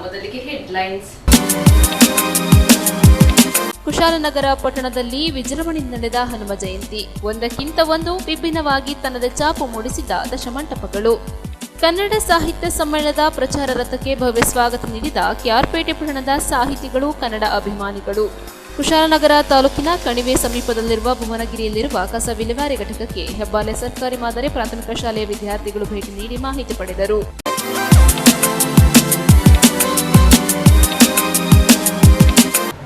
ಮೊದಲಿಗೆ ಹೆಡ್ಲೈನ್ಸ್. ಕುಶಾಲನಗರ ಪಟ್ಟಣದಲ್ಲಿ ವಿಜೃಂಭಣೆಯಿಂದ ನಡೆದ ಹನುಮ ಜಯಂತಿ. ಒಂದಕ್ಕಿಂತ ಒಂದು ವಿಭಿನ್ನವಾಗಿ ತನ್ನದೇ ಛಾಪು ಮೂಡಿಸಿದ ದಶಮಂಟಪಗಳು. ಕನ್ನಡ ಸಾಹಿತ್ಯ ಸಮ್ಮೇಳನದ ಪ್ರಚಾರ ರಥಕ್ಕೆ ಭವ್ಯ ಸ್ವಾಗತ ನೀಡಿದ ಕೆಆರ್ಪೇಟೆ ಪಟ್ಟಣದ ಸಾಹಿತಿಗಳು, ಕನ್ನಡ ಅಭಿಮಾನಿಗಳು. ಕುಶಾಲನಗರ ತಾಲೂಕಿನ ಕಣಿವೆ ಸಮೀಪದಲ್ಲಿರುವ ಭುವನಗಿರಿಯಲ್ಲಿರುವ ಕಸ ವಿಲೇವಾರಿ ಘಟಕಕ್ಕೆ ಹೆಬ್ಬಾಲೆ ಸರ್ಕಾರಿ ಮಾದರಿ ಪ್ರಾಥಮಿಕ ಶಾಲೆಯ ವಿದ್ಯಾರ್ಥಿಗಳು ಭೇಟಿ ನೀಡಿ ಮಾಹಿತಿ ಪಡೆದರು.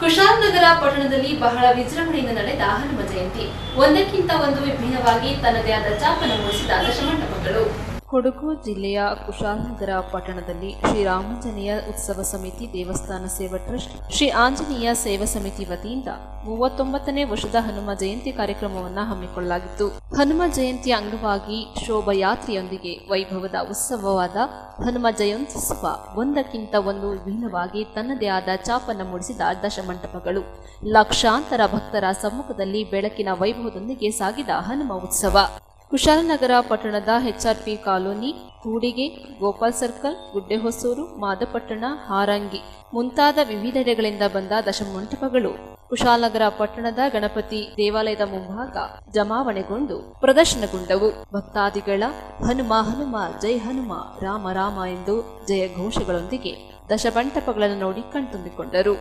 ಕುಶಾಲನಗರ ಪಟ್ಟಣದಲ್ಲಿ ಬಹಳ ವಿಜೃಂಭಣೆಯಿಂದ ನಡೆದ ಹನುಮ ಜಯಂತಿ. ಒಂದಕ್ಕಿಂತ ಒಂದು ವಿಭಿನ್ನವಾಗಿ ತನ್ನದೇ ಆದ ಛಾಪನ್ನು ಮೂಡಿಸಿದ ದಶಮಂಟಪಗಳು. ಕೊಡಗು ಜಿಲ್ಲೆಯ ಕುಶಾಲನಗರ ಪಟ್ಟಣದಲ್ಲಿ ಶ್ರೀ ರಾಮಾಂಜನೇಯ ಉತ್ಸವ ಸಮಿತಿ ದೇವಸ್ಥಾನ ಸೇವಾ ಟ್ರಸ್ಟ್, ಶ್ರೀ ಆಂಜನೇಯ ಸೇವಾ ಸಮಿತಿ ವತಿಯಿಂದ 39ನೇ ವರ್ಷದ ಹನುಮ ಜಯಂತಿ ಕಾರ್ಯಕ್ರಮವನ್ನು ಹಮ್ಮಿಕೊಳ್ಳಲಾಗಿತ್ತು. ಹನುಮ ಜಯಂತಿಯ ಅಂಗವಾಗಿ ಶೋಭಾಯಾತ್ರೆಯೊಂದಿಗೆ ವೈಭವದ ಉತ್ಸವವಾದ ಹನುಮ ಜಯಂತ್ಯುತ್ಸವ ಒಂದಕ್ಕಿಂತ ಒಂದು ವಿಭಿನ್ನವಾಗಿ ತನ್ನದೇ ಆದ ಛಾಪನ್ನು ಮೂಡಿಸಿದ ದಶಮಂಟಪಗಳು. ಲಕ್ಷಾಂತರ ಭಕ್ತರ ಸಮ್ಮುಖದಲ್ಲಿ ಬೆಳಕಿನ ವೈಭವದೊಂದಿಗೆ ಸಾಗಿದ ಹನುಮ ಉತ್ಸವ. ಕುಶಾಲನಗರ ಪಟ್ಟಣದ ಎಚ್ಆರ್ಪಿ ಕಾಲೋನಿ, ಕೂಡಿಗೆ, ಗೋಪಾಲ್ ಸರ್ಕಲ್, ಗುಡ್ಡೆಹೊಸೂರು, ಮಾದಪಟ್ಟಣ, ಹಾರಂಗಿ ಮುಂತಾದ ವಿವಿಧೆಡೆಗಳಿಂದ ಬಂದ ದಶಮಂಟಪಗಳು ಕುಶಾಲನಗರ ಪಟ್ಟಣದ ಗಣಪತಿ ದೇವಾಲಯದ ಮುಂಭಾಗ ಜಮಾವಣೆಗೊಂಡು ಪ್ರದರ್ಶನಗೊಂಡವು. ಭಕ್ತಾದಿಗಳ ಹನುಮ ಹನುಮ ಜೈ ಹನುಮ, ರಾಮ ರಾಮ ಎಂದು ಜಯ ಘೋಷಗಳೊಂದಿಗೆ ದಶಮಂಟಪಗಳನ್ನು ನೋಡಿ ಕಣ್ತುಂಬಿಕೊಂಡರು.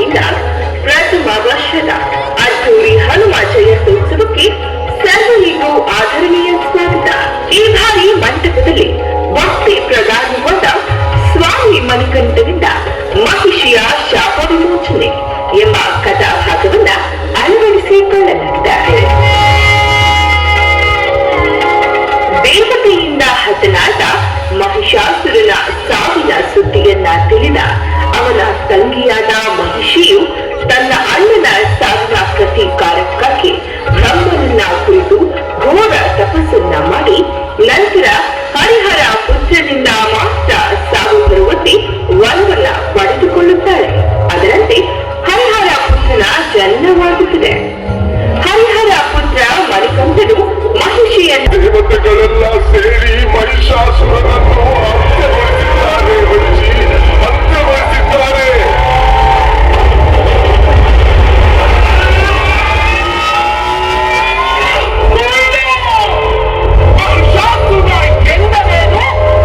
ವತಿಯಿಂದ ಪ್ರಥಮ ವರ್ಷದ ಅದ್ದೂರಿ ಹನುಮ ಜಯಂತ್ಯೋತ್ಸವಕ್ಕೆ ಸರ್ವರಿಗೂ ಆದರಣೀಯ ಸ್ವಾಗತ. ಈ ಬಾರಿ ಮಂಟಪದಲ್ಲಿ ಭಕ್ತಿ ಪ್ರಧಾನವಾದ ಸ್ವಾಮಿ ಮಣಿಕಂಠನಿಂದ ಮಹಿಷಿಯ ಶಾಪ ವಿಮೋಚನೆ ಎಂಬ ಕಥಾಭಾಗವನ್ನ ಅಳವಡಿಸಿಕೊಳ್ಳಲಾಗಿದೆ. ದೇವತೆಯಿಂದ ಹತನಾದ ಮಹಿಷಾಸುರನ ಸಾವಿನ ಸುದ್ದಿಯನ್ನ ತಿಳಿದ ಅವನ ತಂಗಿಯಾದ ಮಹಿಷಿಯು ತನ್ನ ಅಣ್ಣನ ಸಾವಿನ ಪ್ರತೀಕಾರಕ್ಕಾಗಿ ಬ್ರಹ್ಮನನ್ನ ಕುರಿತು ಘೋರ ತಪಸ್ಸನ್ನ ಮಾಡಿ ನಂತರ ಹರಿಹರ ಪುತ್ರನಿಂದ ಮಾತ್ರ ಸಾವು ಬರುವಂತೆ ವರವನ್ನ ಪಡೆದುಕೊಳ್ಳುತ್ತಾಳೆ. ಅದರಂತೆ ಹರಿಹರ ಪುತ್ರನ ಜನನವಾಗುತ್ತದೆ. ಹರಿಹರ ಪುತ್ರ ಮಣಿಕಂಠನು ಮಹಿಷಿಯನ್ನು ದೇವತೆಗಳೆಲ್ಲ ಸೇರಿ ಮಹಿಷಾಸುರನನ್ನು ಅಂತ್ಯಗೊಳಿಸಿದ್ದಾರೆ. ಮಹಿಷಾಸುರ ಎಂದರೇನು,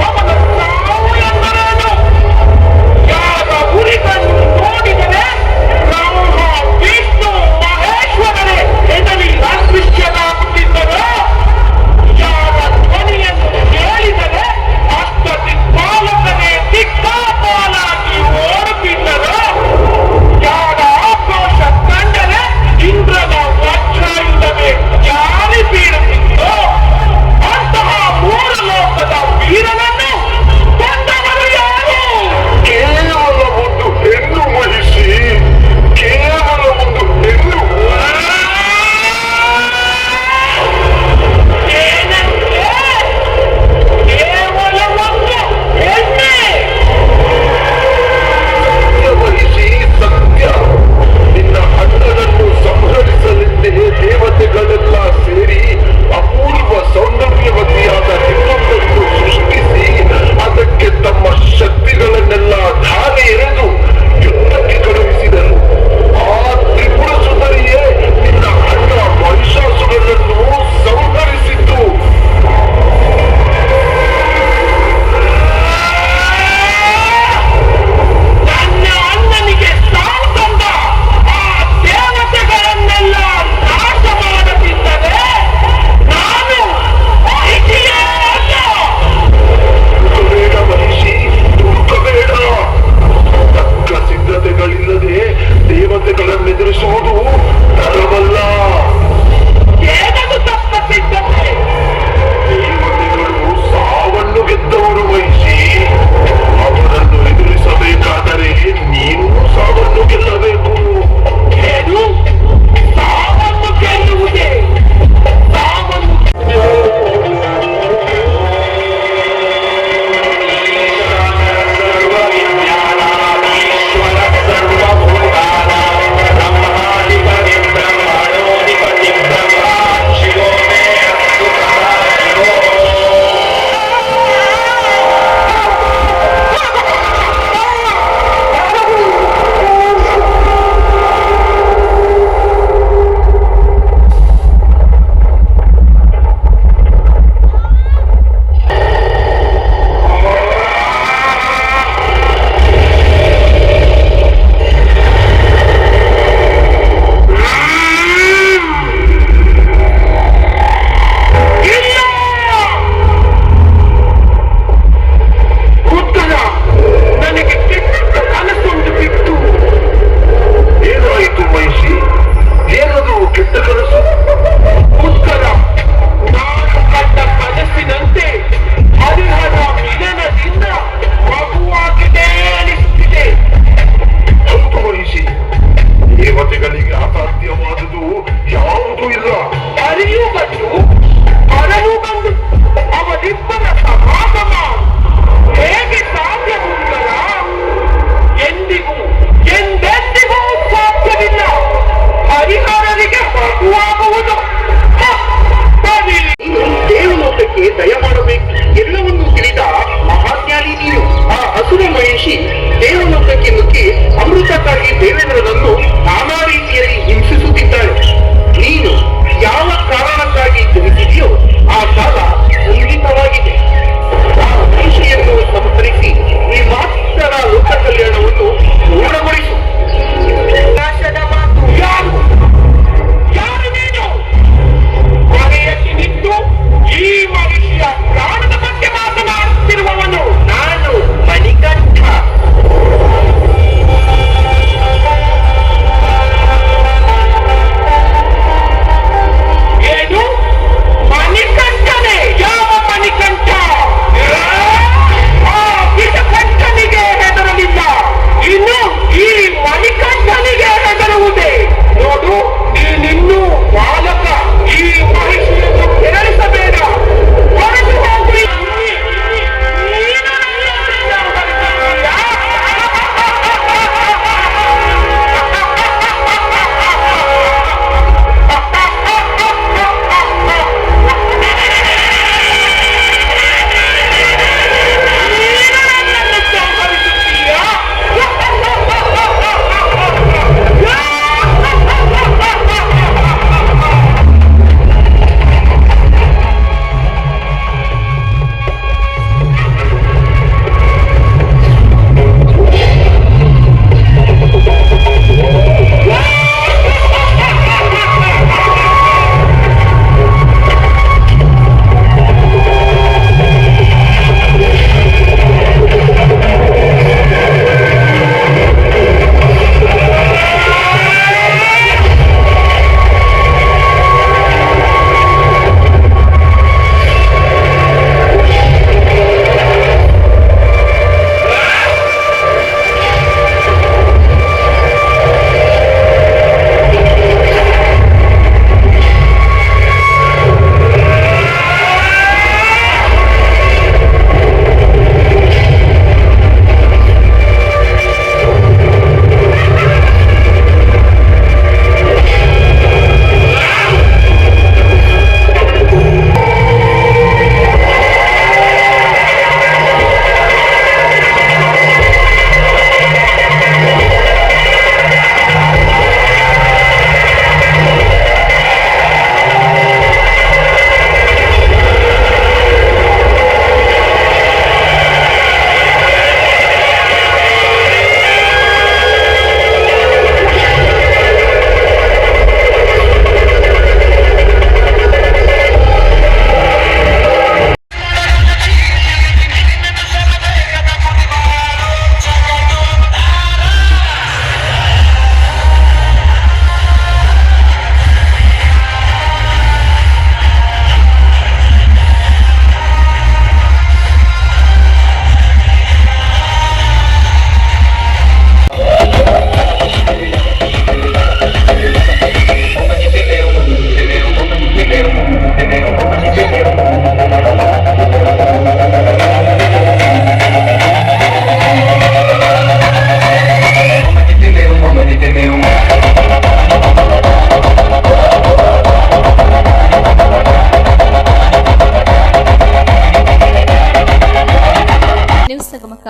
ಅವನ ಸಾವು ಎಂದರೇನು? ಯಾರ ಹುಲಿಗಳನ್ನು ನೋಡಿದರೆ ಬ್ರಹ್ಮ ವಿಷ್ಣು ಮಹೇಶ್ವರರೇ ಎದರಿ ಅದೃಶ್ಯನಾಗುತ್ತಿದ್ದರು. ಯಾರ ಧ್ವನಿಯನ್ನು ಕೇಳಿದರೆ ಅಷ್ಟದಿಂದ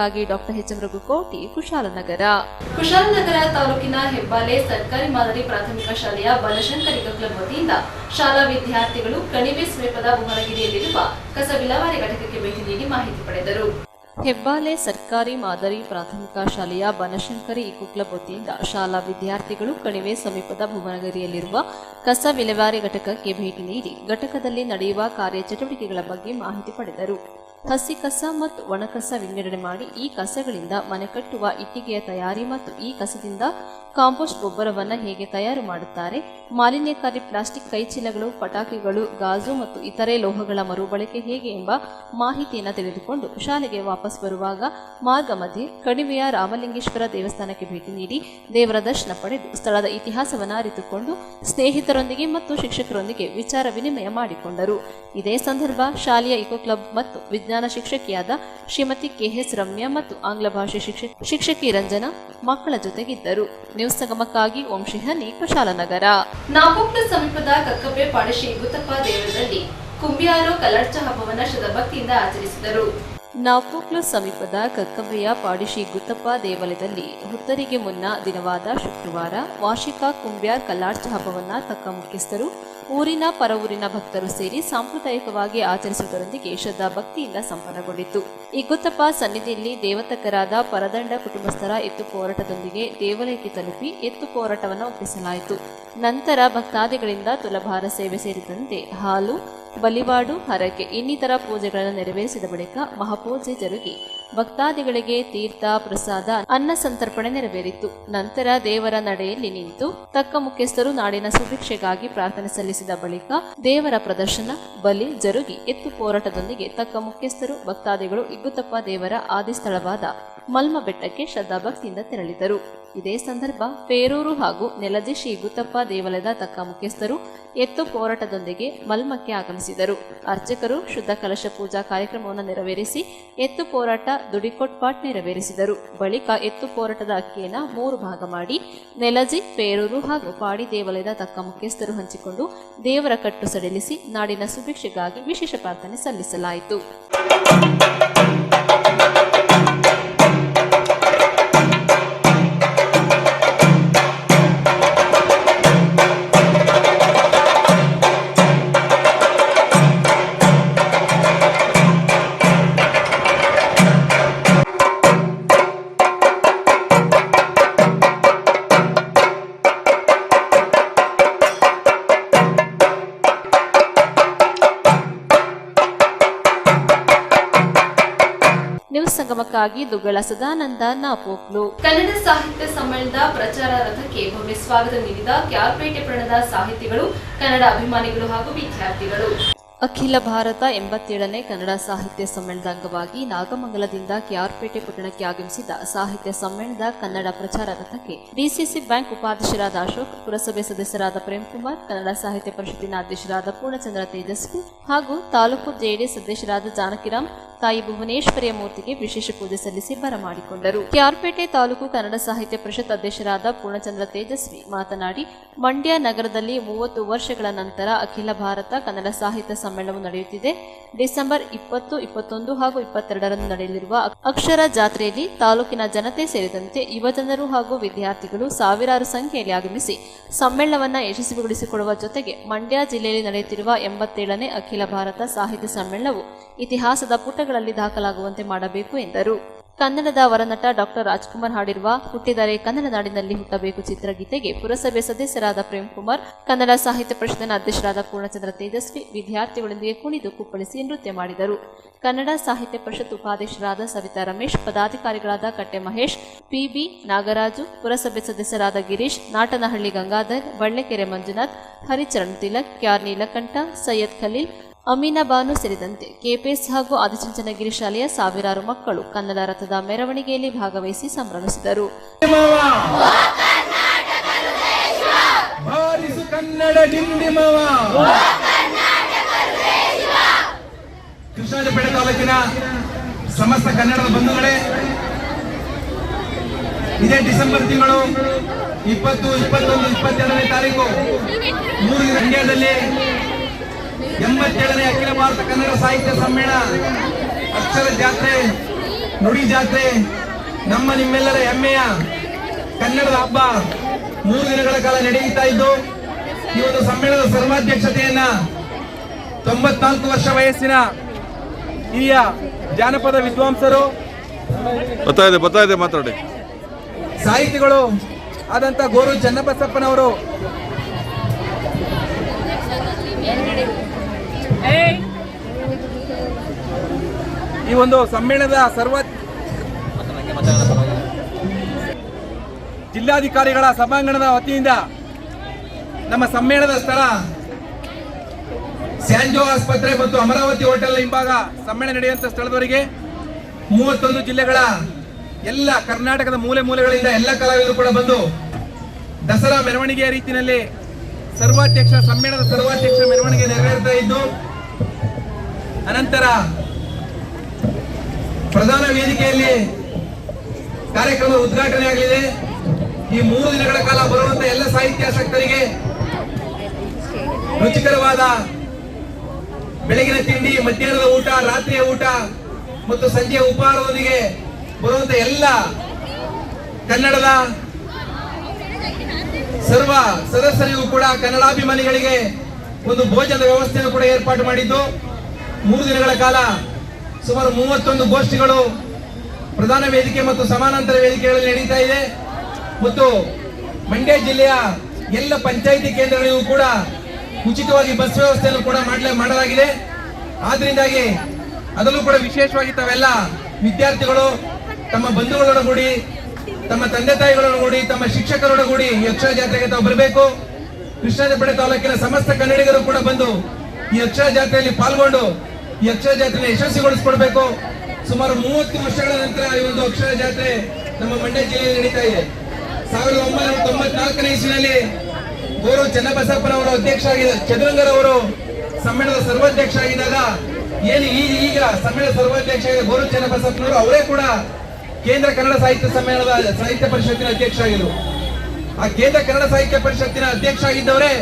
news doctor H Raghukoti, Kushalnagar. Kushalnagar ತಾಲೂಕಿನ ಹೆಬ್ಬಾಲೆ ಸರ್ಕಾರಿ ಮಾದರಿ ಪ್ರಾಥಮಿಕ ಶಾಲೆಯ ಬನಶಂಕರಿ ಕ್ಲಬ್ ವತಿಯಿಂದ ಶಾಲಾ ವಿದ್ಯಾರ್ಥಿಗಳು ಕಣಿವೆ ಸಮೀಪದ ಭುವನಗಿರಿಯಲ್ಲಿರುವ ಕಸ ವಿಲೇವಾರಿ ಘಟಕಕ್ಕೆ ಭೇಟಿ ನೀಡಿ ಮಾಹಿತಿ ಪಡೆದರು. ಹೆಬ್ಬಾಲೆ ಸರ್ಕಾರಿ ಮಾದರಿ ಪ್ರಾಥಮಿಕ ಶಾಲೆಯ ಬನಶಂಕರಿ ಇಕೋ ಕ್ಲಬ್ ವತಿಯಿಂದ ಶಾಲಾ ವಿದ್ಯಾರ್ಥಿಗಳು ಕಣಿವೆ ಸಮೀಪದ ಭುವನಗಿರಿಯಲ್ಲಿರುವ ಕಸ ವಿಲೇವಾರಿ ಘಟಕಕ್ಕೆ ಭೇಟಿ ನೀಡಿ ಘಟಕದಲ್ಲಿ ನಡೆಯುವ ಕಾರ್ಯಚಟುವಟಿಕೆಗಳ ಬಗ್ಗೆ ಮಾಹಿತಿ ಪಡೆದರು. ಹಸಿ ಕಸ ಮತ್ತು ಒಣಕಸ ವಿಂಗಡಣೆ ಮಾಡಿ ಈ ಕಸಗಳಿಂದ ಮನೆ ಕಟ್ಟುವ ಇಟ್ಟಿಗೆಯ ತಯಾರಿ ಮತ್ತು ಈ ಕಸದಿಂದ ಕಾಂಪೋಸ್ಟ್ ಗೊಬ್ಬರವನ್ನು ಹೇಗೆ ತಯಾರು ಮಾಡುತ್ತಾರೆ, ಮಾಲಿನ್ಯಕಾರಿ ಪ್ಲಾಸ್ಟಿಕ್ ಕೈಚೀಲಗಳು, ಪಟಾಕಿಗಳು, ಗಾಜು ಮತ್ತು ಇತರೆ ಲೋಹಗಳ ಮರುಬಳಕೆ ಹೇಗೆ ಎಂಬ ಮಾಹಿತಿಯನ್ನು ತಿಳಿದುಕೊಂಡು ಶಾಲೆಗೆ ವಾಪಸ್ ಬರುವಾಗ ಮಾರ್ಗ ಮಧ್ಯೆ ಕಣಿವೆಯ ರಾಮಲಿಂಗೇಶ್ವರ ದೇವಸ್ಥಾನಕ್ಕೆ ಭೇಟಿ ನೀಡಿ ದೇವರ ದರ್ಶನ ಪಡೆದು ಸ್ಥಳದ ಇತಿಹಾಸವನ್ನು ಅರಿತುಕೊಂಡು ಸ್ನೇಹಿತರೊಂದಿಗೆ ಮತ್ತು ಶಿಕ್ಷಕರೊಂದಿಗೆ ವಿಚಾರ ವಿನಿಮಯ ಮಾಡಿಕೊಂಡರು. ಇದೇ ಸಂದರ್ಭ ಶಾಲೆಯ ಇಕೋ ಕ್ಲಬ್ ಮತ್ತು ವಿಜ್ಞಾನ ಶಿಕ್ಷಕಿಯಾದ ಶ್ರೀಮತಿ ಕೆಎಸ್ ರಮ್ಯಾ ಮತ್ತು ಆಂಗ್ಲ ಭಾಷೆ ಶಿಕ್ಷಕಿ ರಂಜನಾ ಮಕ್ಕಳ ಜೊತೆಗಿದ್ದರು. ನ್ಯೂಸ್ ಸಂಗಮಕ್ಕಾಗಿ ಓಂ ಶ್ರೀಹನಿ, ಕುಶಾಲನಗರ. ನಾಪೋಕ್ಲ ಸಮೀಪದ ಕಕ್ಕಬ್ಬೆ ಪಾಡಿಶಿ ಗುತ್ತಪ್ಪ ದೇವಳದಲ್ಲಿ ಕುಂಬಿಯಾರು ಕಲ್ಲರ್ಚ ಹಬ್ಬವನ್ನು ಶ್ರದ್ಧಾಭಕ್ತಿಯಿಂದ ಆಚರಿಸಿದರು. ನಾಪೋಕ್ಲ ಸಮೀಪದ ಕಕ್ಕಬ್ಬೆಯ ಪಾಡಿಶಿ ಗುತ್ತಪ್ಪ ದೇವಾಲಯದಲ್ಲಿ ಹುತ್ತರಿಗೆ ಮುನ್ನ ದಿನವಾದ ಶುಕ್ರವಾರ ವಾರ್ಷಿಕ ಕುಂಬ್ಯಾರ್ ಕಲ್ಲಾರ್ಚ ಹಬ್ಬವನ್ನು ತಕ್ಕ ಮುಖ್ಯಸ್ಥರು, ಊರಿನ ಪರವೂರಿನ ಭಕ್ತರು ಸೇರಿ ಸಾಂಪ್ರದಾಯಿಕವಾಗಿ ಆಚರಿಸುವುದರೊಂದಿಗೆ ಶ್ರದ್ಧಾ ಭಕ್ತಿಯಿಂದ ಸಂಪನ್ನಗೊಂಡಿತು. ಈ ಗುತ್ತಪ್ಪ ಸನ್ನಿಧಿಯಲ್ಲಿ ದೇವತಕರಾದ ಪರದಂಡ ಕುಟುಂಬಸ್ಥರ ಎತ್ತು ಹೋರಾಟದೊಂದಿಗೆ ದೇವಾಲಯಕ್ಕೆ ತಲುಪಿ ಎತ್ತು ಹೋರಾಟವನ್ನು ಒಪ್ಪಿಸಲಾಯಿತು. ನಂತರ ಭಕ್ತಾದಿಗಳಿಂದ ತುಲಭಾರ ಸೇವೆ ಸೇರಿದಂತೆ ಹಾಲು, ಬಲಿವಾಡು, ಹರಕೆ ಇನ್ನಿತರ ಪೂಜೆಗಳನ್ನು ನೆರವೇರಿಸಿದ ಬಳಿಕ ಮಹಾಪೂಜೆ ಜರುಗಿ ಭಕ್ತಾದಿಗಳಿಗೆ ತೀರ್ಥ, ಪ್ರಸಾದ, ಅನ್ನ ಸಂತರ್ಪಣೆ ನೆರವೇರಿತು. ನಂತರ ದೇವರ ನಡೆಯಲ್ಲಿ ನಿಂತು ತಕ್ಕ ಮುಖ್ಯಸ್ಥರು ನಾಡಿನ ಸುಭಿಕ್ಷೆಗಾಗಿ ಪ್ರಾರ್ಥನೆ ಸಲ್ಲಿಸಿದ ಬಳಿಕ ದೇವರ ಪ್ರದರ್ಶನ, ಬಲಿ ಜರುಗಿ ಎತ್ತು ಹೋರಾಟದೊಂದಿಗೆ ತಕ್ಕ ಮುಖ್ಯಸ್ಥರು, ಭಕ್ತಾದಿಗಳು ಇಗ್ಗುತ್ತಪ್ಪ ದೇವರ ಆದಿಸ್ಥಳವಾದ ಮಲ್ಮ ಬೆಟ್ಟಕ್ಕೆ ಶ್ರದ್ಧಾಭಕ್ತಿಯಿಂದ ತೆರಳಿದರು. ಇದೇ ಸಂದರ್ಭ ಪೇರೂರು ಹಾಗೂ ನೆಲದಿ ಶ್ರೀ ಗುತ್ತಪ್ಪ ದೇವಾಲಯದ ತಕ್ಕ ಮುಖ್ಯಸ್ಥರು ಎತ್ತು ಹೋರಾಟದೊಂದಿಗೆ ಮಲ್ಮಕ್ಕೆ ಆಗಮಿಸಿದರು. ಅರ್ಚಕರು ಶುದ್ಧ ಕಲಶ ಪೂಜಾ ಕಾರ್ಯಕ್ರಮವನ್ನು ನೆರವೇರಿಸಿ ಎತ್ತು ಹೋರಾಟ ದುಡಿಕೊಟ್ಪಾಟ್ ನೆರವೇರಿಸಿದರು. ಬಳಿಕ ಎತ್ತು ಹೋರಾಟದ ಅಕ್ಕಿಯನ್ನು 3 ಭಾಗ ಮಾಡಿ ನೆಲಜಿ, ಪೇರೂರು ಹಾಗೂ ಪಾಡಿ ದೇವಾಲಯದ ತಕ್ಕ ಮುಖ್ಯಸ್ಥರು ಹಂಚಿಕೊಂಡು ದೇವರ ಕಟ್ಟು ಸಡಿಲಿಸಿ ನಾಡಿನ ಸುಭಿಕ್ಷೆಗಾಗಿ ವಿಶೇಷ ಪ್ರಾರ್ಥನೆ ಸಲ್ಲಿಸಲಾಯಿತು. ನ್ಯೂಸ್ ಸಂಗಮಕ್ಕಾಗಿ ದುಗ್ಗಳ ಸದಾನಂದ, ನಾಪೋಕ್ಲು. ಕನ್ನಡ ಸಾಹಿತ್ಯ ಸಮ್ಮೇಳನದ ಪ್ರಚಾರ ರಥಕ್ಕೆ ಭವ್ಯ ಸ್ವಾಗತ ನೀಡಿದ ಕ್ಯಾರ್ಪೇಟೆ ಪಟ್ಟಣದ ಸಾಹಿತಿಗಳು, ಕನ್ನಡ ಅಭಿಮಾನಿಗಳು ಹಾಗೂ ವಿದ್ಯಾರ್ಥಿಗಳು. ಅಖಿಲ ಭಾರತ 87ನೇ ಕನ್ನಡ ಸಾಹಿತ್ಯ ಸಮ್ಮೇಳನದ ಅಂಗವಾಗಿ ನಾಗಮಂಗಲದಿಂದ ಕ್ಯಾರ್ಪೇಟೆ ಪಟ್ಟಣಕ್ಕೆ ಆಗಮಿಸಿದ ಸಾಹಿತ್ಯ ಸಮ್ಮೇಳನದ ಕನ್ನಡ ಪ್ರಚಾರ ರಥಕ್ಕೆ ಡಿಸಿಸಿ ಬ್ಯಾಂಕ್ ಉಪಾಧ್ಯಕ್ಷರಾದ ಅಶೋಕ್, ಪುರಸಭೆ ಸದಸ್ಯರಾದ ಪ್ರೇಮ್ಕುಮಾರ್, ಕನ್ನಡ ಸಾಹಿತ್ಯ ಪರಿಷತ್ತಿನ ಅಧ್ಯಕ್ಷರಾದ ಪೂರ್ಣಚಂದ್ರ ತೇಜಸ್ವಿ ಹಾಗೂ ತಾಲೂಕು ಜೆಡಿಎಸ್ ಅಧ್ಯಕ್ಷರಾದ ಜಾನಕಿರಾಮ್, ತಾಯಿ ಭುವನೇಶ್ವರಿಯ ಮೂರ್ತಿಗೆ ವಿಶೇಷ ಪೂಜೆ ಸಲ್ಲಿಸಿ ಬರಮಾಡಿಕೊಂಡರು. ಕ್ಯಾರ್ಪೇಟೆ ತಾಲೂಕು ಕನ್ನಡ ಸಾಹಿತ್ಯ ಪರಿಷತ್ ಅಧ್ಯಕ್ಷರಾದ ಪೂರ್ಣಚಂದ್ರ ತೇಜಸ್ವಿ ಮಾತನಾಡಿ, ಮಂಡ್ಯ ನಗರದಲ್ಲಿ 30 ವರ್ಷಗಳ ನಂತರ ಅಖಿಲ ಭಾರತ ಕನ್ನಡ ಸಾಹಿತ್ಯ ಸಮ್ಮೇಳನವು ನಡೆಯುತ್ತಿದೆ. ಡಿಸೆಂಬರ್ 20, 21 ಹಾಗೂ 22ರಂದು ನಡೆಯಲಿರುವ ಅಕ್ಷರ ಜಾತ್ರೆಯಲ್ಲಿ ತಾಲೂಕಿನ ಜನತೆ ಸೇರಿದಂತೆ ಯುವಜನರು ಹಾಗೂ ವಿದ್ಯಾರ್ಥಿಗಳು ಸಾವಿರಾರು ಸಂಖ್ಯೆಯಲ್ಲಿ ಆಗಮಿಸಿ ಸಮ್ಮೇಳನವನ್ನು ಯಶಸ್ವಿಗೊಳಿಸಿಕೊಡುವ ಜೊತೆಗೆ ಮಂಡ್ಯ ಜಿಲ್ಲೆಯಲ್ಲಿ ನಡೆಯುತ್ತಿರುವ 87ನೇ ಅಖಿಲ ಭಾರತ ಸಾಹಿತ್ಯ ಸಮ್ಮೇಳನವು ಇತಿಹಾಸದ ಪುಟಗಳಲ್ಲಿ ದಾಖಲಾಗುವಂತೆ ಮಾಡಬೇಕು ಎಂದರು. ಕನ್ನಡದ ವರನಟ ಡಾಕ್ಟರ್ ರಾಜ್ಕುಮಾರ್ ಹಾಡಿರುವ ಹುಟ್ಟಿದರೆ ಕನ್ನಡ ನಾಡಿನಲ್ಲಿ ಹುಟ್ಟಬೇಕು ಚಿತ್ರಗೀತೆಗೆ ಪುರಸಭೆ ಸದಸ್ಯರಾದ ಪ್ರೇಮ್ಕುಮಾರ್, ಕನ್ನಡ ಸಾಹಿತ್ಯ ಪರಿಷತ್ತಿನ ಅಧ್ಯಕ್ಷರಾದ ಪೂರ್ಣಚಂದ್ರ ತೇಜಸ್ವಿ ವಿದ್ಯಾರ್ಥಿಗಳೊಂದಿಗೆ ಕುಣಿದು ಕುಪ್ಪಳಿಸಿ ನೃತ್ಯ ಮಾಡಿದರು. ಕನ್ನಡ ಸಾಹಿತ್ಯ ಪರಿಷತ್ ಉಪಾಧ್ಯಕ್ಷರಾದ ಸವಿತಾ ರಮೇಶ್, ಪದಾಧಿಕಾರಿಗಳಾದ ಕಟ್ಟೆ ಮಹೇಶ್, ಪಿಬಿ ನಾಗರಾಜು, ಪುರಸಭೆ ಸದಸ್ಯರಾದ ಗಿರೀಶ್, ನಾಟನಹಳ್ಳಿ ಗಂಗಾಧರ್, ಬಳ್ಳೆಕೆರೆ ಮಂಜುನಾಥ್, ಹರಿಚರಣ್ ತಿಲಕ್, ಕ್ಯಾರ್ ನೀಲಕಂಠ, ಸೈಯದ್ ಖಲೀಲ್, ಅಮೀನಾ ಬಾನು ಸೇರಿದಂತೆ ಕೆಪಿಎಸ್ ಹಾಗೂ ಆದಿಚುಂಚನಗಿರಿ ಶಾಲೆಯ ಸಾವಿರಾರು ಮಕ್ಕಳು ಕನ್ನಡ ರಥದ ಮೆರವಣಿಗೆಯಲ್ಲಿ ಭಾಗವಹಿಸಿ ಸಂಭ್ರಮಿಸಿದರು. ಕೃಷ್ಣರಾಜಪೇಟೆ ತಾಲೂಕಿನ ಸಮಸ್ತ ಕನ್ನಡದ ಬಂಧುಗಳೇ, ಇದೇ ಡಿಸೆಂಬರ್ ತಿಂಗಳು 20, 21, 22ನೇ ತಾರೀಕು ಮಂಡ್ಯದಲ್ಲಿ 87ನೇ ಅಖಿಲ ಭಾರತ ಕನ್ನಡ ಸಾಹಿತ್ಯ ಸಮ್ಮೇಳನ ಅಕ್ಷರ ಜಾತ್ರೆ ನುಡಿ ಜಾತ್ರೆ ನಮ್ಮ ನಿಮ್ಮೆಲ್ಲರ ಹೆಮ್ಮೆಯ ಕನ್ನಡದ ಹಬ್ಬ 3 ದಿನಗಳ ಕಾಲ ನಡೆಯುತ್ತಾ ಇದ್ದು, ಈ ಒಂದು ಸಮ್ಮೇಳನದ ಸರ್ವಾಧ್ಯಕ್ಷತೆಯನ್ನ 94 ವರ್ಷ ವಯಸ್ಸಿನ ಹಿರಿಯ ಜಾನಪದ ವಿದ್ವಾಂಸರು, ಗೊತ್ತಾಯಿದೆ ಮಾತಾಡಿ, ಸಾಹಿತಿಗಳು ಆದಂತ ಗೋರು ಚನ್ನಬಸಪ್ಪನವರು ಈ ಒಂದು ಸಮ್ಮೇಳನದ ಜಿಲ್ಲಾಧಿಕಾರಿಗಳ ಸಭಾಂಗಣದ ವತಿಯಿಂದ ನಮ್ಮ ಸಮ್ಮೇಳನದ ಸ್ಥಳ ಸ್ಯಾಂಜೋ ಆಸ್ಪತ್ರೆ ಮತ್ತು ಅಮರಾವತಿ ಹೋಟೆಲ್ ಹಿಂಭಾಗ ಸಮ್ಮೇಳನ ನಡೆಯುವಂತ ಸ್ಥಳದವರೆಗೆ 31 ಜಿಲ್ಲೆಗಳ ಎಲ್ಲ ಕರ್ನಾಟಕದ ಮೂಲೆ ಮೂಲೆಗಳಿಂದ ಎಲ್ಲ ಕಲಾವಿದರು ಕೂಡ ಬಂದು ದಸರಾ ಮೆರವಣಿಗೆಯ ರೀತಿಯಲ್ಲಿ ಸಮ್ಮೇಳನದ ಸರ್ವಾಧ್ಯಕ್ಷ ಮೆರವಣಿಗೆ ನೆರವೇರ್ತಾ ಇದ್ದು, ಅನಂತರ ಪ್ರಧಾನ ವೇದಿಕೆಯಲ್ಲಿ ಕಾರ್ಯಕ್ರಮ ಉದ್ಘಾಟನೆ ಆಗಲಿದೆ. ಈ 3 ದಿನಗಳ ಕಾಲ ಬರುವಂತ ಎಲ್ಲ ಸಾಹಿತ್ಯಾಸಕ್ತರಿಗೆ ರುಚಿಕರವಾದ ಬೆಳಗಿನ ತಿಂಡಿ, ಮಧ್ಯಾಹ್ನದ ಊಟ, ರಾತ್ರಿಯ ಊಟ ಮತ್ತು ಸಂಜೆಯ ಉಪಹಾರದೊಂದಿಗೆ ಬರುವಂತ ಎಲ್ಲ ಕನ್ನಡದ ಸರ್ವ ಸದಸ್ಯರಿಗೂ ಕೂಡ ಕನ್ನಡಾಭಿಮಾನಿಗಳಿಗೆ ಒಂದು ಭೋಜನದ ವ್ಯವಸ್ಥೆಯನ್ನು ಕೂಡ ಏರ್ಪಾಡು ಮಾಡಿದ್ದು, 3 ದಿನಗಳ ಕಾಲ ಸುಮಾರು 31 ಗೋಷ್ಠಿಗಳು ಪ್ರಧಾನ ವೇದಿಕೆ ಮತ್ತು ಸಮಾನಾಂತರ ವೇದಿಕೆಗಳಲ್ಲಿ ನಡೀತಾ ಇದೆ. ಮತ್ತು ಮಂಡ್ಯ ಜಿಲ್ಲೆಯ ಎಲ್ಲ ಪಂಚಾಯಿತಿ ಕೇಂದ್ರಗಳಿಗೂ ಕೂಡ ಉಚಿತವಾಗಿ ಬಸ್ ವ್ಯವಸ್ಥೆಯನ್ನು ಕೂಡ ಮಾಡಲಾಗಿದೆ. ಆದ್ರಿಂದಾಗಿ ಅದರಲ್ಲೂ ಕೂಡ ವಿಶೇಷವಾಗಿ ತಾವೆಲ್ಲ ವಿದ್ಯಾರ್ಥಿಗಳು ತಮ್ಮ ಬಂಧುಗಳೊಡಗೂಡಿ, ತಮ್ಮ ತಂದೆ ತಾಯಿಗಳೊಡಗೂಡಿ, ತಮ್ಮ ಶಿಕ್ಷಕರೊಡಗೂಡಿ ಈ ಅಕ್ಷರ ಜಾತ್ರೆಗೆ ತಾವು ಬರಬೇಕು. ಕೃಷ್ಣರಾಜಪೇಟೆ ತಾಲೂಕಿನ ಸಮಸ್ತ ಕನ್ನಡಿಗರು ಕೂಡ ಬಂದು ಈ ಅಕ್ಷರ ಜಾತ್ರೆಯಲ್ಲಿ ಪಾಲ್ಗೊಂಡು ಈ ಅಕ್ಷರ ಜಾತ್ರೆಯನ್ನು ಯಶಸ್ವಿಗೊಳಿಸಿಕೊಡ್ಬೇಕು. ಸುಮಾರು 30 ವರ್ಷಗಳ ನಂತರ ಈ ಒಂದು ಅಕ್ಷರ ಜಾತ್ರೆ ನಮ್ಮ ಮಂಡ್ಯ ಜಿಲ್ಲೆಯಲ್ಲಿ ನಡೀತಾ ಇದೆ. 1994ನೇ ಇಸ್ವಿನಲ್ಲಿ ಗೋರು ಚನ್ನಬಸಪ್ಪನವರು ಅಧ್ಯಕ್ಷ ಆಗಿದ್ದ, ಚದುರಂಗರವರು ಸಮ್ಮೇಳನದ ಸರ್ವಾಧ್ಯಕ್ಷ ಆಗಿದ್ದಾಗ ಏನು ಈಗ ಸಮ್ಮೇಳನ ಸರ್ವಾಧ್ಯಕ್ಷ ಆಗಿದ್ದ ಗೋರು ಚನ್ನಬಸಪ್ಪನವರು ಅವರೇ ಕೂಡ ಕೇಂದ್ರ ಕನ್ನಡ ಸಾಹಿತ್ಯ ಸಮ್ಮೇಳನದ ಸಾಹಿತ್ಯ ಪರಿಷತ್ತಿನ ಅಧ್ಯಕ್ಷ ಆಗಿದ್ರು. ಆ ಕೇಂದ್ರ ಕನ್ನಡ ಸಾಹಿತ್ಯ ಪರಿಷತ್ತಿನ ಅಧ್ಯಕ್ಷ ಆಗಿದ್ದವರೇ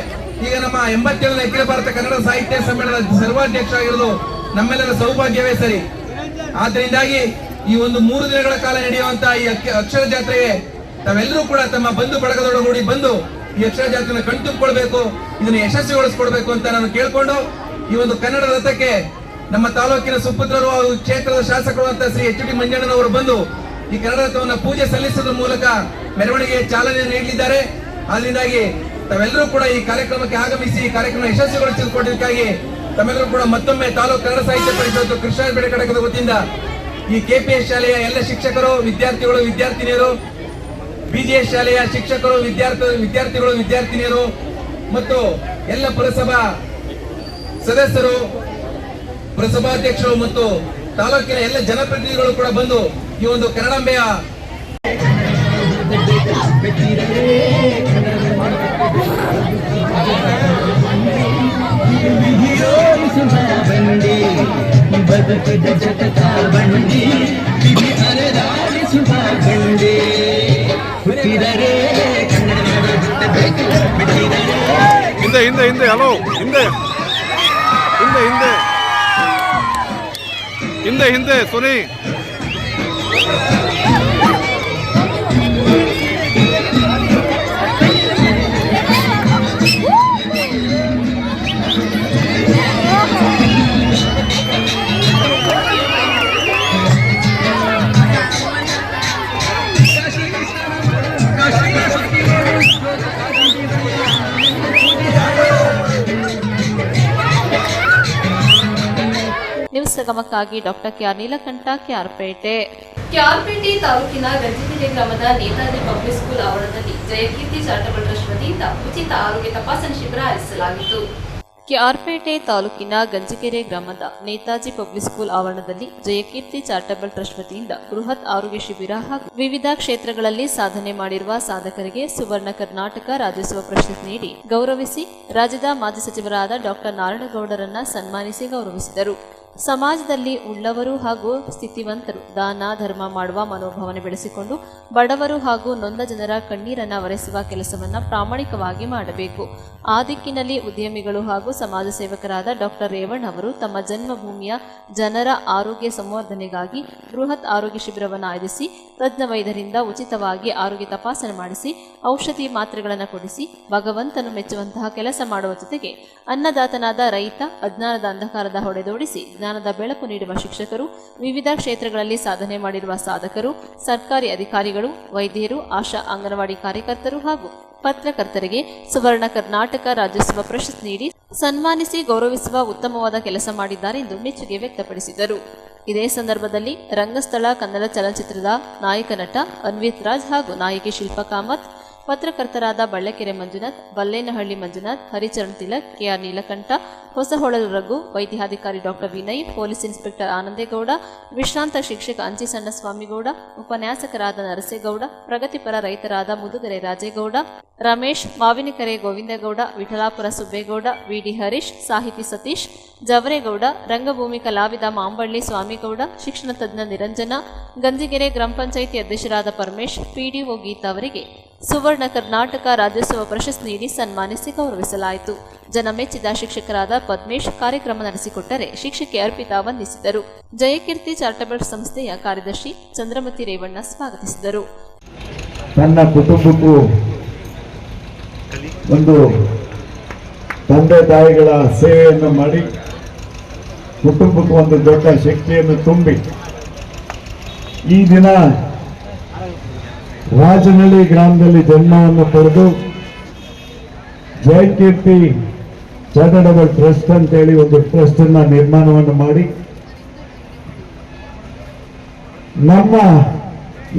ಈಗ ನಮ್ಮ 87ನೇ ಅಖಿಲ ಭಾರತ ಕನ್ನಡ ಸಾಹಿತ್ಯ ಸಮ್ಮೇಳನದ ಸರ್ವಾಧ್ಯಕ್ಷ ಆಗಿರೋದು ನಮ್ಮೆಲ್ಲರ ಸೌಭಾಗ್ಯವೇ ಸರಿ. ಆದ್ರಿಂದಾಗಿ ಈ ಒಂದು 3 ದಿನಗಳ ಕಾಲ ನಡೆಯುವಂತಹ ಈ ಅಕ್ಷರ ಜಾತ್ರೆಗೆ ತಾವೆಲ್ಲರೂ ಕೂಡ ತಮ್ಮ ಬಂಧು ಬಳಗದೊಡಗೂಡಿ ಬಂದು ಈ ಅಕ್ಷರ ಜಾತ್ರೆಯನ್ನು ಕಣ್ತುಂಬಿಕೊಳ್ಬೇಕು, ಇದನ್ನು ಯಶಸ್ವಿಗೊಳಿಸಿಕೊಡ್ಬೇಕು ಅಂತ ನಾನು ಕೇಳ್ಕೊಂಡು, ಈ ಒಂದು ಕನ್ನಡ ರಥಕ್ಕೆ ನಮ್ಮ ತಾಲೂಕಿನ ಸುಪುತ್ರರು ಹಾಗೂ ಕ್ಷೇತ್ರದ ಶಾಸಕರು ಅಂತ ಶ್ರೀ ಎಚ್.ಡಿ. ಮಂಜಣ್ಣನವರು ಬಂದು ಈ ಕನ್ನಡ ರಥವನ್ನು ಪೂಜೆ ಸಲ್ಲಿಸುವುದರ ಮೂಲಕ ಮೆರವಣಿಗೆ ಚಾಲನೆ ನೀಡಲಿದ್ದಾರೆ. ಆದ್ರಿಂದಾಗಿ ತಾವೆಲ್ಲರೂ ಕೂಡ ಈ ಕಾರ್ಯಕ್ರಮಕ್ಕೆ ಆಗಮಿಸಿ ಈ ಕಾರ್ಯಕ್ರಮ ಯಶಸ್ವಿಗೊಳಿಸಿಕೊಡಲಿಕ್ಕಾಗಿ ತಮ್ಮೆಲ್ಲರೂ ಕೂಡ ಮತ್ತೊಮ್ಮೆ ತಾಲೂಕು ಕನ್ನಡ ಸಾಹಿತ್ಯ ಪರಿಷತ್ತು ಕೃಷ್ಣರಾಜಪೇಟೆ ಘಟಕದ ವತಿಯಿಂದ ಈ ಕೆಪಿಎಸ್ ಶಾಲೆಯ ಎಲ್ಲ ಶಿಕ್ಷಕರು, ವಿದ್ಯಾರ್ಥಿಗಳು, ವಿದ್ಯಾರ್ಥಿನಿಯರು, ಬಿಜಿಎಸ್ ಶಾಲೆಯ ಶಿಕ್ಷಕರು, ವಿದ್ಯಾರ್ಥಿಗಳು, ವಿದ್ಯಾರ್ಥಿನಿಯರು ಮತ್ತು ಎಲ್ಲ ಪುರಸಭಾ ಸದಸ್ಯರು, ಪುರಸಭಾಧ್ಯಕ್ಷರು ಮತ್ತು ತಾಲೂಕಿನ ಎಲ್ಲ ಜನಪ್ರತಿನಿಧಿಗಳು ಕೂಡ ಬಂದು ಈ ಒಂದು ಕನ್ನಡಾಂಬೆಯ ಹಿಂದೆ ಹಲೋ ಹಿಂದೆ Suni news ಸಂಗಮಕ್ಕಾಗಿ doctor K R Neelakantha, KR Pete. KR Pete ತಾಲೂಕಿನ ಗಂಜಿಕೆರೆ ಗ್ರಾಮದ ನೇತಾಜಿ ಪಬ್ಲಿಕ್ ಸ್ಕೂಲ್ ಆವರಣದಲ್ಲಿ ಜಯಕೀರ್ತಿ ಚಾರಿಟಬಲ್ ಟ್ರಸ್ಟ್ ವತಿಯಿಂದ ಉಚಿತ ಆರೋಗ್ಯ ತಪಾಸಣೆ ಶಿಬಿರ ಆಯೋಜಿಸಲಾಗಿತ್ತು. ಕೆಆರ್ಪೇಟೆ ತಾಲೂಕಿನ ಗಂಜಿಕೆರೆ ಗ್ರಾಮದ ನೇತಾಜಿ ಪಬ್ಲಿಕ್ ಸ್ಕೂಲ್ ಆವರಣದಲ್ಲಿ ಜಯಕೀರ್ತಿ ಚಾರಿಟಬಲ್ ಟ್ರಸ್ಟ್ ವತಿಯಿಂದ ಬೃಹತ್ ಆರೋಗ್ಯ ಶಿಬಿರ ಹಾಗೂ ವಿವಿಧ ಕ್ಷೇತ್ರಗಳಲ್ಲಿ ಸಾಧನೆ ಮಾಡಿರುವ ಸಾಧಕರಿಗೆ ಸುವರ್ಣ ಕರ್ನಾಟಕ ರಾಜ್ಯೋತ್ಸವ ಪ್ರಶಸ್ತಿ ನೀಡಿ ಗೌರವಿಸಿ ರಾಜ್ಯದ ಮಾಜಿ ಸಚಿವರಾದ ಡಾಕ್ಟರ್ ನಾರಾಯಣಗೌಡರನ್ನ ಸನ್ಮಾನಿಸಿ ಗೌರವಿಸಿದರು. ಸಮಾಜದಲ್ಲಿ ಉಳ್ಳವರು ಹಾಗೂ ಸ್ಥಿತಿವಂತರು ದಾನ ಧರ್ಮ ಮಾಡುವ ಮನೋಭಾವನೆ ಬೆಳೆಸಿಕೊಂಡು ಬಡವರು ಹಾಗೂ ನೊಂದ ಜನರ ಕಣ್ಣೀರನ್ನು ಒರೆಸುವ ಕೆಲಸವನ್ನು ಪ್ರಾಮಾಣಿಕವಾಗಿ ಮಾಡಬೇಕು. ಆ ದಿಕ್ಕಿನಲ್ಲಿ ಉದ್ಯಮಿಗಳು ಹಾಗೂ ಸಮಾಜ ಸೇವಕರಾದ ಡಾಕ್ಟರ್ ರೇವಣ್ಣ ಅವರು ತಮ್ಮ ಜನ್ಮಭೂಮಿಯ ಜನರ ಆರೋಗ್ಯ ಸಂವರ್ಧನೆಗಾಗಿ ಬೃಹತ್ ಆರೋಗ್ಯ ಶಿಬಿರವನ್ನು ಆಯೋಜಿಸಿ ತಜ್ಞ ವೈದ್ಯರಿಂದ ಉಚಿತವಾಗಿ ಆರೋಗ್ಯ ತಪಾಸಣೆ ಮಾಡಿಸಿ ಔಷಧಿ ಮಾತ್ರೆಗಳನ್ನು ಕೊಡಿಸಿ ಭಗವಂತನು ಮೆಚ್ಚುವಂತಹ ಕೆಲಸ ಮಾಡುವ ಜೊತೆಗೆ ಅನ್ನದಾತನಾದ ರೈತ ಅಜ್ಞಾನದ ಅಂಧಕಾರದ ಹೊಡೆದೋಡಿಸಿ ಜ್ಞಾನದ ಬೆಳಕು ನೀಡುವ ಶಿಕ್ಷಕರು, ವಿವಿಧ ಕ್ಷೇತ್ರಗಳಲ್ಲಿ ಸಾಧನೆ ಮಾಡಿರುವ ಸಾಧಕರು, ಸರ್ಕಾರಿ ಅಧಿಕಾರಿಗಳು, ವೈದ್ಯರು, ಆಶಾ ಅಂಗನವಾಡಿ ಕಾರ್ಯಕರ್ತರು ಹಾಗೂ ಪತ್ರಕರ್ತರಿಗೆ ಸುವರ್ಣ ಕರ್ನಾಟಕ ರಾಜ್ಯೋತ್ಸವ ಪ್ರಶಸ್ತಿ ನೀಡಿ ಸನ್ಮಾನಿಸಿ ಗೌರವಿಸುವ ಉತ್ತಮವಾದ ಕೆಲಸ ಮಾಡಿದ್ದಾರೆ ಎಂದು ಮೆಚ್ಚುಗೆ ವ್ಯಕ್ತಪಡಿಸಿದರು. ಇದೇ ಸಂದರ್ಭದಲ್ಲಿ ರಂಗಸ್ಥಳ ಕನ್ನಡ ಚಲನಚಿತ್ರದ ನಾಯಕ ನಟ ಅನ್ವಿತ್ ರಾಜ್ ಹಾಗೂ ನಾಯಕಿ ಶಿಲ್ಪಾ ಕಾಮತ್, ಪತ್ರಕರ್ತರಾದ ಬಳ್ಳಕೆರೆ ಮಂಜುನಾಥ್, ಬಲ್ಲೇನಹಳ್ಳಿ ಮಂಜುನಾಥ್, ಹರಿಚರಣ್ ತಿಲಕ್, ಕೆಆರ್ ನೀಲಕಂಠ, ಹೊಸಹೊಳಲು ರಘು, ವೈದ್ಯಾಧಿಕಾರಿ doctor Vinay, police inspector Anande Gowda, ವಿಶ್ರಾಂತ ಶಿಕ್ಷಕ ಅಂಚಿಸಣ್ಣ ಸ್ವಾಮಿಗೌಡ, ಉಪನ್ಯಾಸಕರಾದ ನರಸೇಗೌಡ, ಪ್ರಗತಿಪರ ರೈತರಾದ ಮುದುಗರೆ ರಾಜೇಗೌಡ, ರಮೇಶ್, ಮಾವಿನಕೆರೆ ಗೋವಿಂದಗೌಡ, ವಿಠಲಾಪುರ ಸುಬ್ಬೇಗೌಡ, ವಿಡಿ ಹರೀಶ್, ಸಾಹಿತಿ ಸತೀಶ್, ಜವರೇಗೌಡ, ರಂಗಭೂಮಿ ಕಲಾವಿದ ಮಾಂಬಳ್ಳಿ ಸ್ವಾಮಿಗೌಡ, ಶಿಕ್ಷಣ ತಜ್ಞ ನಿರಂಜನ, ಗಂಜಿಗೆರೆ ಗ್ರಾಮ ಪಂಚಾಯಿತಿ ಅಧ್ಯಕ್ಷರಾದ ಪರಮೇಶ್, ಪಿಡಿಒ ಗೀತಾ ಅವರಿಗೆ ಸುವರ್ಣ ಕರ್ನಾಟಕ ರಾಜ್ಯೋತ್ಸವ ಪ್ರಶಸ್ತಿ ನೀಡಿ ಸನ್ಮಾನಿಸಿ ಗೌರವಿಸಲಾಯಿತು. ಜನಮೆಚ್ಚಿದ ಶಿಕ್ಷಕರಾದ ಪದ್ಮೇಶ್ ಕಾರ್ಯಕ್ರಮ ನಡೆಸಿಕೊಟ್ಟರೆ ಶಿಕ್ಷಕಿ ಅರ್ಪಿತಾ ವಂದಿಸಿದರು. ಜಯಕೀರ್ತಿ ಚಾರಿಟಬಲ್ ಸಂಸ್ಥೆಯ ಕಾರ್ಯದರ್ಶಿ ಚಂದ್ರಮತಿ ರೇವಣ್ಣ ಸ್ವಾಗತಿಸಿದರು. ತನ್ನ ಕುಟುಂಬಕ್ಕೂ ಒಂದು ತಂದೆ ತಾಯಿಗಳ ಸೇವೆಯನ್ನು ಮಾಡಿ ಕುಟುಂಬಕ್ಕೂ ಒಂದು ದೊಡ್ಡ ಶಕ್ತಿಯನ್ನು ತುಂಬಿ ಈ ದಿನ ರಾಜನಹಳ್ಳಿ ಗ್ರಾಮದಲ್ಲಿ ಜನ್ಮವನ್ನು ಪಡೆದು ಜಯಕೀರ್ತಿ ಚಾರಿಟಬಲ್ ಟ್ರಸ್ಟ್ ಅಂತೇಳಿ ಒಂದು ಟ್ರಸ್ಟ್ ಅನ್ನ ನಿರ್ಮಾಣವನ್ನು ಮಾಡಿ ನಮ್ಮ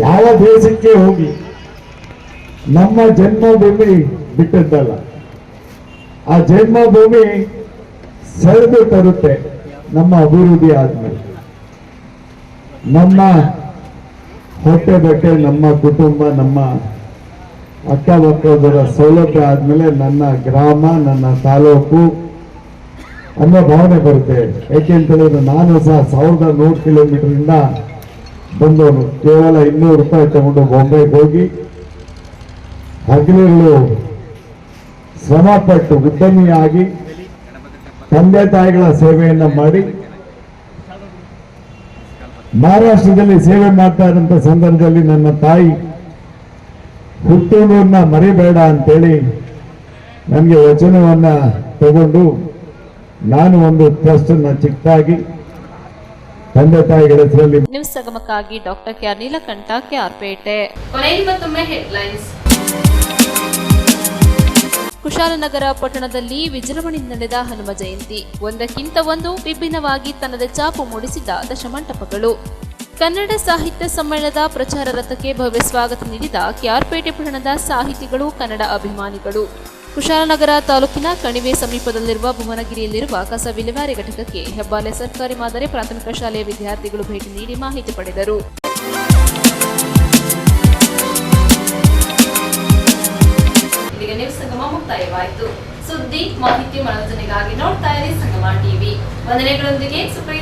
ಯಾವ ದೇಶಕ್ಕೆ ಹೋಗಿ ನಮ್ಮ ಜನ್ಮಭೂಮಿ ಬಿಟ್ಟದ್ದಲ್ಲ, ಆ ಜನ್ಮಭೂಮಿ ಸೆಳೆದು ತರುತ್ತೆ ನಮ್ಮ ಅಭಿವೃದ್ಧಿ ಆದ್ಮೇಲೆ. ನಮ್ಮ ಹೊಟ್ಟೆ ಬಟ್ಟೆ, ನಮ್ಮ ಕುಟುಂಬ, ನಮ್ಮ ಅಕ್ಕಪಕ್ಕದವರ ಸೌಲಭ್ಯ ಆದ್ಮೇಲೆ ನನ್ನ ಗ್ರಾಮ, ನನ್ನ ತಾಲೂಕು ಅನ್ನೋ ಭಾವನೆ ಬರುತ್ತೆ. ಯಾಕೆಂತೇಳಿದ್ರೆ ನಾನು ಸಹ 1100 ಕಿಲೋಮೀಟರಿಂದ ಬಂದವನು. ಕೇವಲ 200 ರೂಪಾಯಿ ತಗೊಂಡು ಬಾಂಬೆಗೆ ಹೋಗಿ ಹಗಲಿರುಳು ಶ್ರಮಪಟ್ಟು ಉದ್ಯಮಿಯಾಗಿ ತಂದೆ ತಾಯಿಗಳ ಸೇವೆಯನ್ನ ಮಾಡಿ ಮಹಾರಾಷ್ಟ್ರದಲ್ಲಿ ಸೇವೆ ಮಾಡ್ತಾ ಇದ್ದಂಥ ಸಂದರ್ಭದಲ್ಲಿ ನನ್ನ ತಾಯಿ ಹುಟ್ಟೂರನ್ನ ಮರಿಬೇಡ ಅಂತೇಳಿ ನನಗೆ ವಚನವನ್ನ ತಗೊಂಡು ನಾನು ಒಂದು ಟ್ರಸ್ಟ್ ಅನ್ನ ಚಿಕ್ಕದಾಗಿ ತಂದೆ ತಾಯಿಗಳ ಹೆಸರಲ್ಲಿ. News ಸಂಗಮಕ್ಕಾಗಿ doctor K R Neelakantha, KR Pete. ಮತ್ತೊಮ್ಮೆ ಹೆಡ್ಲೈನ್ಸ್. ಕುಶಾಲನಗರ ಪಟ್ಟಣದಲ್ಲಿ ವಿಜೃಂಭಣೆಯಿಂದ ನಡೆದ ಹನುಮ ಜಯಂತಿ. ಒಂದಕ್ಕಿಂತ ಒಂದು ವಿಭಿನ್ನವಾಗಿ ತನ್ನದೇ ಛಾಪು ಮೂಡಿಸಿದ ದಶಮಂಟಪಗಳು. ಕನ್ನಡ ಸಾಹಿತ್ಯ ಸಮ್ಮೇಳನದ ಪ್ರಚಾರ ರಥಕ್ಕೆ ಭವ್ಯ ಸ್ವಾಗತ ನೀಡಿದ ಕೆಆರ್ಪೇಟೆ ಪಟ್ಟಣದ ಸಾಹಿತಿಗಳು, ಕನ್ನಡ ಅಭಿಮಾನಿಗಳು. ಕುಶಾಲನಗರ ತಾಲೂಕಿನ ಕಣಿವೆ ಸಮೀಪದಲ್ಲಿರುವ ಭುವನಗಿರಿಯಲ್ಲಿರುವ ಕಸ ವಿಲೇವಾರಿ ಘಟಕಕ್ಕೆ ಹೆಬ್ಬಾಲೆ ಸರ್ಕಾರಿ ಮಾದರಿ ಪ್ರಾಥಮಿಕ ಶಾಲೆಯ ವಿದ್ಯಾರ್ಥಿಗಳು ಭೇಟಿ ನೀಡಿ ಮಾಹಿತಿ ಪಡೆದರು. ನ್ಯೂಸ್ ಸಂಗಮ ಮುಕ್ತಾಯವಾಯಿತು. ಸುದ್ದಿ, ಮಾಹಿತಿ, ಮನೋರಂಜನೆಗಾಗಿ ನೋಡ್ತಾ ಇರಿ ಸಂಗಮ ಟಿವಿ. ವಂದನೆಗಳೊಂದಿಗೆ ಸುಪ್ರಿಯ.